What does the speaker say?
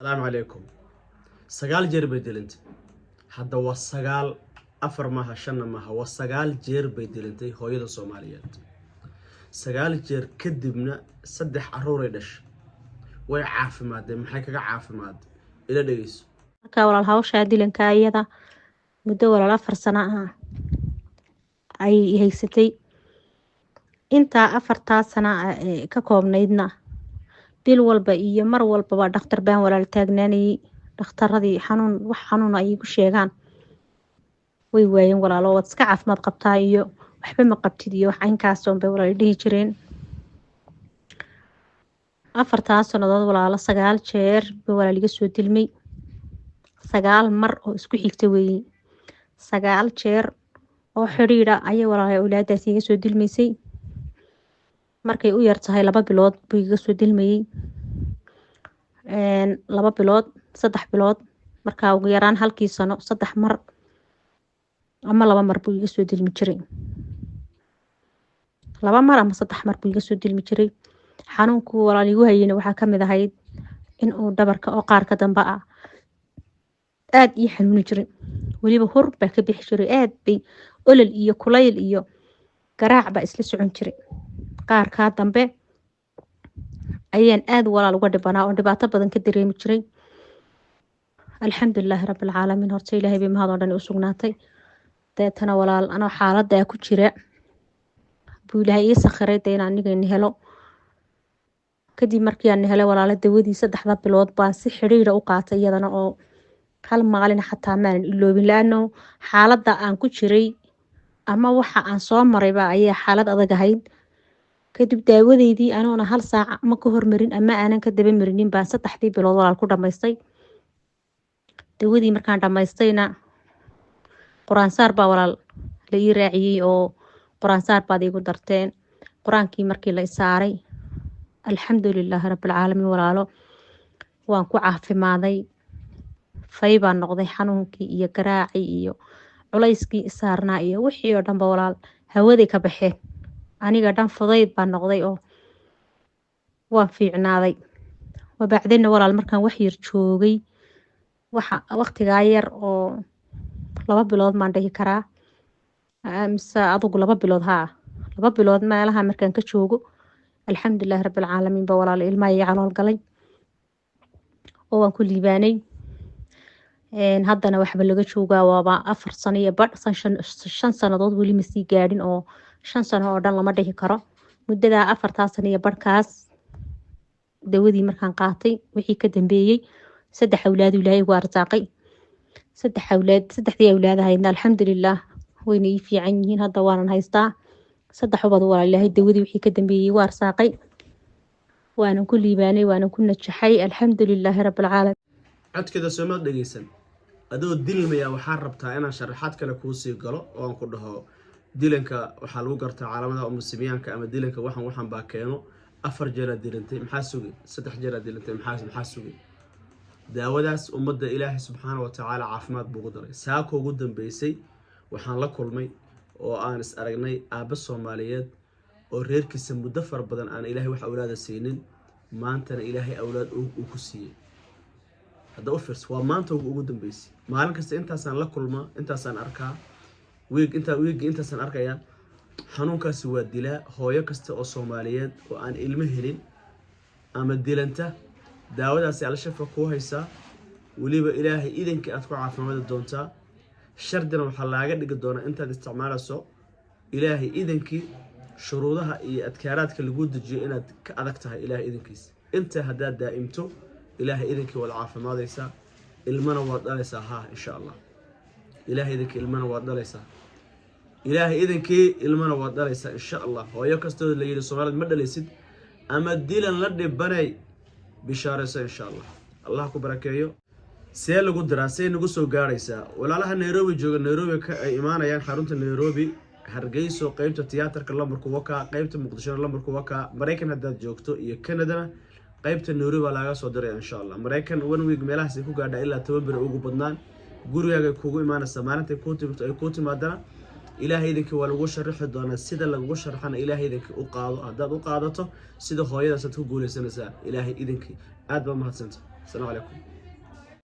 السلام عليكم. سجال جير بدلنت هذا والسجال أفر معها شن معها والسجال جير بدلنتي هو يد الصوماليات. سجال جير كدبنا صدح عروري دش ويعاف ماده محيك عاف ماده إلى ديس. marka walaal hawsha dilanka iyada muddo walaal 4 sano ah ay haysatay inta 4 sano ka koobnaydna bil walba iyo mar walba dhakhtar baan walaal taagnaanay dhakhtaradii wax xanuun ay ku sheegaan way waayeen walaalo wad iska caafimaad qabtaa iyo waxba ma qabtid iyo wax inkaas oo bay walaal dhihi jireen 4 sanadood walaalo 9 jeer bay walaal iga soo dilmay 9 mar oo isku xigta weeyii 9 jeer oo xiriira ayay walaal awlaadaas iga soo dilmaysay markay u yar tahay 2 bilood buu iga soo dilmayay 2 bilood 3 bilood marka ugu yaraan halkii sano 3 mar ama 2 mar buu iga soo dilmi jiray 2 mar ama 3 mar buu iga soo dilmi jiray xanuunku walaal igu hayeen waxa kamid ahayd in uu dhabarka oo qaarka dambe ah aad ii xanuuni jiray waliba hor baa ka bixi jiray aad bay olol iyo kulayl iyo garaac baa isla socon jiray qaarka dambe ayaan aad walaal uga dhibanaa oo dhibaato badan ka dareemi jiray alxamdulillaah rabbil caalamiin horta ilaahay bay mahad oo dhan u sugnaatay deetana walaal anoo xaaladda ku jira buu ilaahay ii sakhiray inaan aniga helo kadib markii aan helay walaal dawadii 3 bilood baan si xiriir u qaatay iyadana oo hal maalin xataa maan iloobin laano xaaladda aan ku jiray ama waxa aan soo maray baa ayaa xaalad adag ahayd kadib daawadeedii anoona hal saac ma ka hormarin ama aanan ka daba marinin baan 3 bilood walaal ku dhamaystay dawadii markaan dhamaystayna quraan saar baa walaal la ii raaciyay oo quraan saar baad igu darteen quraankii markii la saaray alxamdulillaah rabbil caalamiin walaalo waan ku caafimaaday fayba noqday xanuunkii iyo garaacii iyo culayskii saarnaa iyo wixii oo dhanba walaal hawaday ka baxeen aniga dhan fudayd baan noqday oo waan fiicnaaday wabacdina walaal markaan wax yar joogay waxa waqtiga yar oo 2 bilood maan dhihi karaa mise adigu 2 bilood 2 bilood meelaha markaan ka joogo alxamdulillaah rabbil caalamiin ba walaal ilmaha iga calool galay oo waan ku liibaanay haddana waxba laga joogaa waaba 4 sano iyo badh 5 sanadood weli ma sii gaadhin oo 5 sano oo dhan lama dhihi karo muddada 4 sano iyo badhkaas dawadii markaan qaatay wixii ka dambeeyay 3 awlaad ilaahay ugu arsaaqay 3 awlaad ahayna alxamdulillaah wayna ii fiican yihiin hadda waanan haystaa 3 ubad walaal ilaahay dawadii wixii ka dambeeyay ugu arsaaqay waanan ku liibaanay waanan ku najaxay alxamdulillaah rabbil caalamiin عد كذا سمعت دقيسن أدو دل ميا وحرب تاعنا شرحات كلا كوسي قلا وأنا كلها ديلنك وحلو قرت عالمها أم السبيان كأم ديلنك وحن باكينو أفرجلا ديلنتي محاسوقي 6 جلا ديلنتي محاسوقي داوداس أمد إله سبحانه وتعالى عافمات بقدري ساكو قدام بيسي وحن لكل مي وأنس أرجني أبى الصوماليات وريرك اسم مدفر بدن أنا إلهي وح أولاد السنين ما أنت إلهي أولاد وكسيه هذا أوفرس وما أنت وجودن بيسي ما عليك أنت سان لكل ما أنت سان أركا أنت سان أركا يا حنونك سوى الدلاء هو يكست الصوماليات وأن المهرين أما الدلاء أنت داود على شفا كويسة ولي بإلهي إذن كأتكو عارف ماذا دونتا شردنا وحلاقة دقدونا أنت تستعمل السوق إلهي إذن كي شروطها أذكاراتك اللي قد تجي إنها كأذكتها إلهي إذن كيس أنت هذا دائمته إلهي إذنك والعافية ما ليس المنوات ليس ها إن شاء الله إلهي إذنك المنوات ليس إلهي إذنك المنوات ليس إن شاء الله ويكستو اللي يلصومال المدى ليسد أما الديلن لدي بني بشارة إن شاء الله الله كبركيو سيل لقود دراسين نقصو قاريسا ولا لها نيروبي جوغ نيروبي إيمانا يعني حارونت نيروبي هرقيسو قيمة التياتر كاللمبركو وكا قيمة المقدشون اللمبركو وكا مريكن هداد جوغتو إيا كندنا qaybta Nairobi laga soo diray insha Allah Mareykan one week meelahaas ku gaadhay ilaa 10 bir ugu badnaan gurigaaga kugu imaanaysa maalinta ku timaadana ilaahay idinka waa lagu sharaxi doonaa sida lagu sharaxana ilaahay idinka u qaado hadaad u qaadato sida hooyadaas aad ku guuleysanaysaa ilaahay idinka aad ba mahadsantahay السلام عليكم.